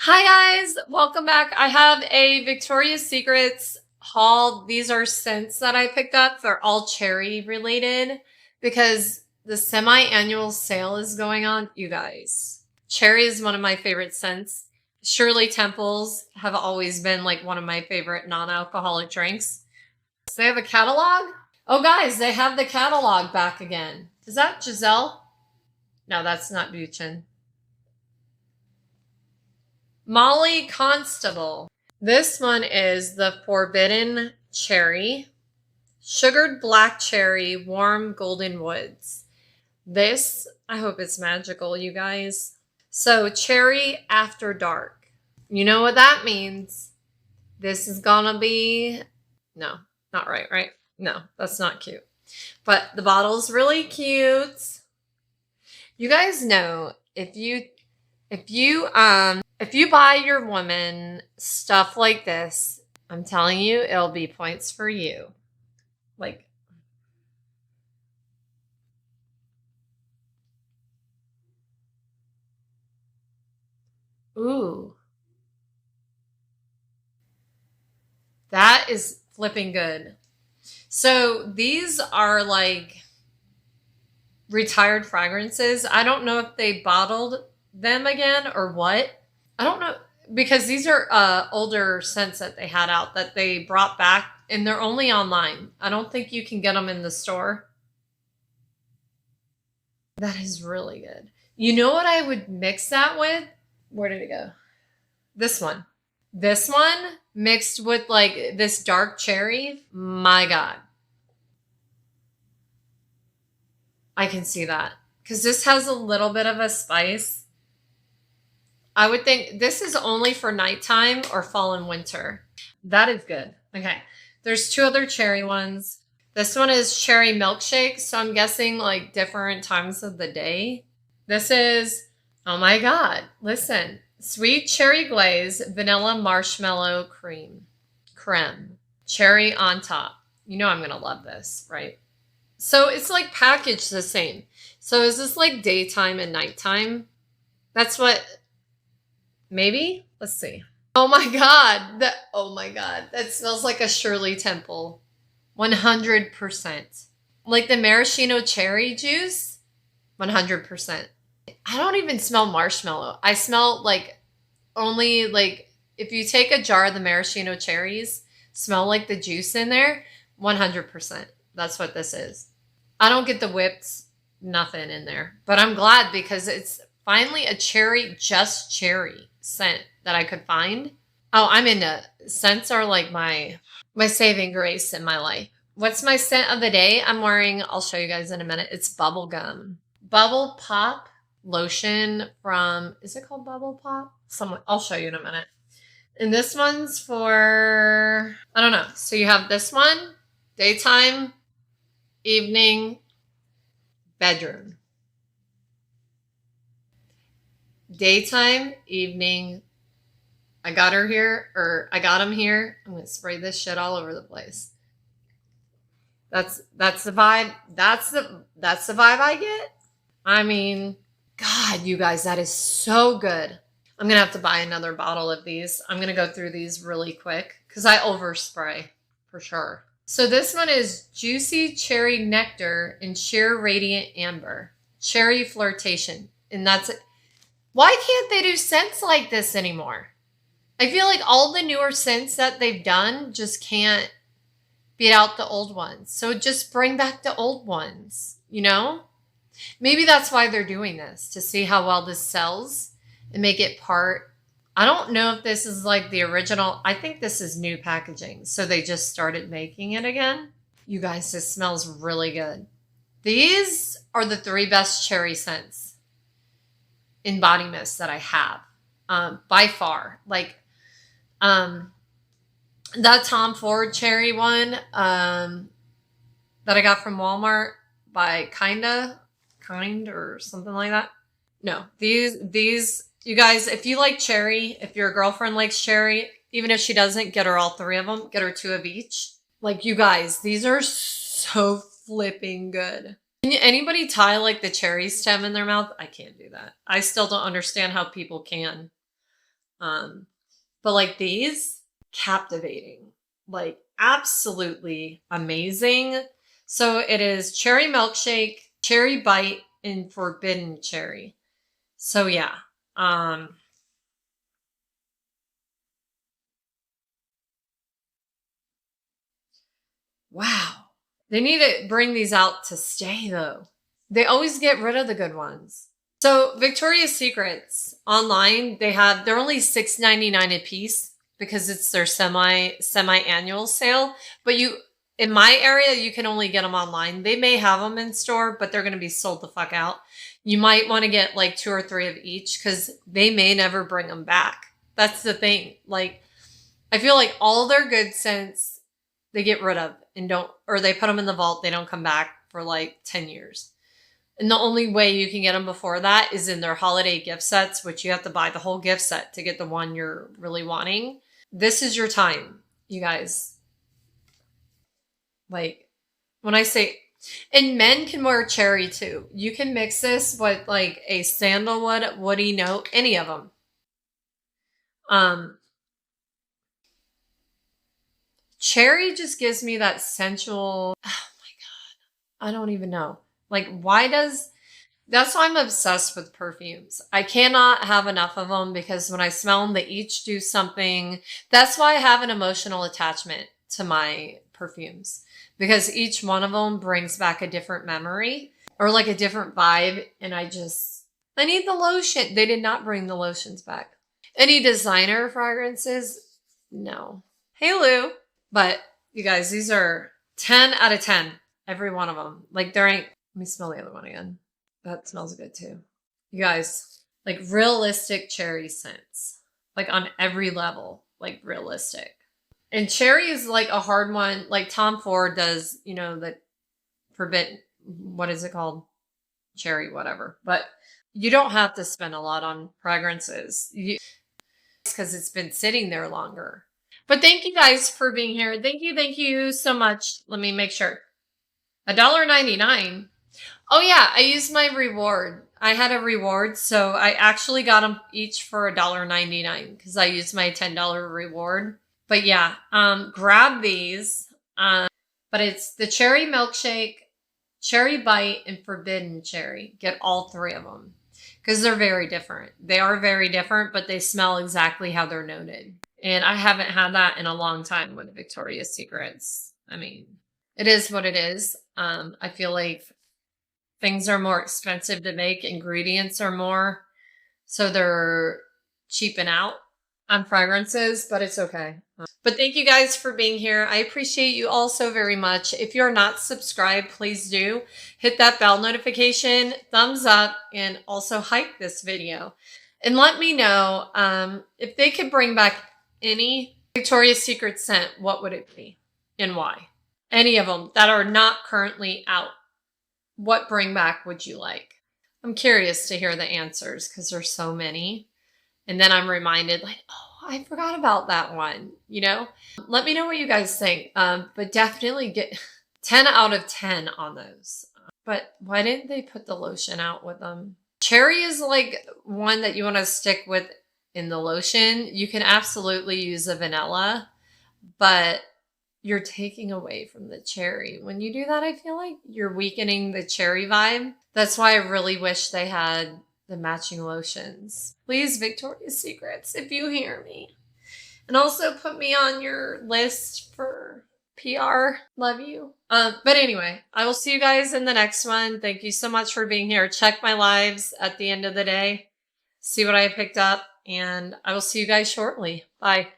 Hi guys, welcome back. I have a Victoria's Secrets haul. These are scents that I picked up. They're all cherry related because the semi-annual sale is going on. You guys, cherry is one of my favorite scents. Shirley Temples have always been like one of my favorite non-alcoholic drinks. So they have a catalog. Oh guys, they have the catalog back again. Is that Giselle? No, that's not Buchan. Molly Constable. This one is the Forbidden Cherry. Sugared Black Cherry, Warm Golden Woods. This, I hope it's magical, you guys. So, Cherry After Dark. You know what that means. This is gonna be... No, not right, right? No, that's not cute. But the bottle's really cute. You guys know, if you buy your woman stuff like this, I'm telling you, it'll be points for you. Like, ooh, that is flipping good. So these are like retired fragrances. I don't know if they bottled them again or what. I don't know, because these are older scents that they had out that they brought back, and they're only online. I don't think you can get them in the store. That is really good. You know what I would mix that with? Where did it go? This one. This one mixed with like this dark cherry. My God. I can see that. Because this has a little bit of a spice. I would think this is only for nighttime or fall and winter. That is good. Okay. There's two other cherry ones. This one is cherry milkshake. So I'm guessing like different times of the day. This is, oh my God, listen. Sweet cherry glaze, vanilla marshmallow creme, cherry on top. You know I'm going to love this, right? So it's like packaged the same. So is this like daytime and nighttime? That's what, maybe? Let's see. Oh my God. Oh my God. That smells like a Shirley Temple. 100%. Like the maraschino cherry juice. 100%. I don't even smell marshmallow. I smell like only like if you take a jar of the maraschino cherries, smell like the juice in there. 100%. That's what this is. I don't get the whipped nothing in there, but I'm glad because it's finally a cherry, just cherry scent that I could find. Oh, I'm into scents are like my saving grace in my life. What's my scent of the day? I'm wearing, I'll show you guys in a minute. It's bubble gum. Bubble Pop lotion from, is it called Bubble Pop? I'll show you in a minute. And this one's for, I don't know. So you have this one, daytime, evening, bedroom. Daytime, evening. I got her here, or I got him here. I'm going to spray this shit all over the place. That's the vibe. That's the vibe I get. I mean, God, you guys, that is so good. I'm going to have to buy another bottle of these. I'm going to go through these really quick because I overspray for sure. So this one is Juicy Cherry Nectar and Sheer Radiant Amber. Cherry Flirtation. And that's it. Why can't they do scents like this anymore? I feel like all the newer scents that they've done just can't beat out the old ones. So just bring back the old ones, you know? Maybe that's why they're doing this, to see how well this sells and make it part. I don't know if this is like the original. I think this is new packaging. So they just started making it again. You guys, this smells really good. These are the 3 best cherry scents in body mist that I have by far. Like that Tom Ford cherry one that I got from Walmart by Kind or something like that. No, these, you guys, if you like cherry, if your girlfriend likes cherry, even if she doesn't, get her all 3 of them. Get her 2 of each. Like, you guys, these are so flipping good. Can anybody tie like the cherry stem in their mouth? I can't do that. I still don't understand how people can. But like these, captivating, like absolutely amazing. So it is cherry milkshake, cherry bite, and forbidden cherry. So yeah. Wow. They need to bring these out to stay though. They always get rid of the good ones. So Victoria's Secrets online, they're only $6.99 a piece because it's their semi-annual sale. But in my area, you can only get them online. They may have them in store, but they're going to be sold the fuck out. You might want to get like 2 or 3 of each because they may never bring them back. That's the thing. Like, I feel like all their good scents they get rid of and or they put them in the vault. They don't come back for like 10 years. And the only way you can get them before that is in their holiday gift sets, which you have to buy the whole gift set to get the one you're really wanting. This is your time, you guys. Like, when I say, and men can wear cherry too. You can mix this with like a sandalwood, woody note, any of them. Cherry just gives me that sensual, oh my God, I don't even know. Like, that's why I'm obsessed with perfumes. I cannot have enough of them because when I smell them, they each do something. That's why I have an emotional attachment to my perfumes because each one of them brings back a different memory or like a different vibe. And I need the lotion. They did not bring the lotions back. Any designer fragrances? No. Hey, Lou. But you guys, these are 10 out of 10. Every one of them. Like let me smell the other one again. That smells good too. You guys, like realistic cherry scents. Like on every level, like realistic. And cherry is like a hard one. Like Tom Ford does, the forbidden, what is it called? Cherry, whatever. But you don't have to spend a lot on fragrances. Because it's been sitting there longer. But thank you guys for being here. Thank you so much. Let me make sure. $1.99. Oh yeah, I used my reward. I had a reward, so I actually got them each for $1.99 because I used my $10 reward. But yeah, grab these. But it's the cherry milkshake, cherry bite, and forbidden cherry. Get all 3 of them because they're very different. They are very different, but they smell exactly how they're noted. And I haven't had that in a long time with Victoria's Secrets. I mean, it is what it is. I feel like things are more expensive to make. Ingredients are more. So they're cheaping out on fragrances, but it's okay. But thank you guys for being here. I appreciate you all so very much. If you're not subscribed, please do. Hit that bell notification, thumbs up, and also hype this video. And let me know if they could bring back any Victoria's Secret scent, what would it be and why? Any of them that are not currently out. What bring back would you like? I'm curious to hear the answers because there's so many. And then I'm reminded like, oh, I forgot about that one, Let me know what you guys think. But definitely get 10 out of 10 on those. But why didn't they put the lotion out with them? Cherry is like one that you want to stick with in the lotion. You can absolutely use a vanilla, but you're taking away from the cherry. When you do that, I feel like you're weakening the cherry vibe. That's why I really wish they had the matching lotions. Please, Victoria's Secrets, if you hear me. And also put me on your list for PR. Love you. But anyway, I will see you guys in the next one. Thank you so much for being here. Check my lives at the end of the day. See what I picked up. And I will see you guys shortly. Bye.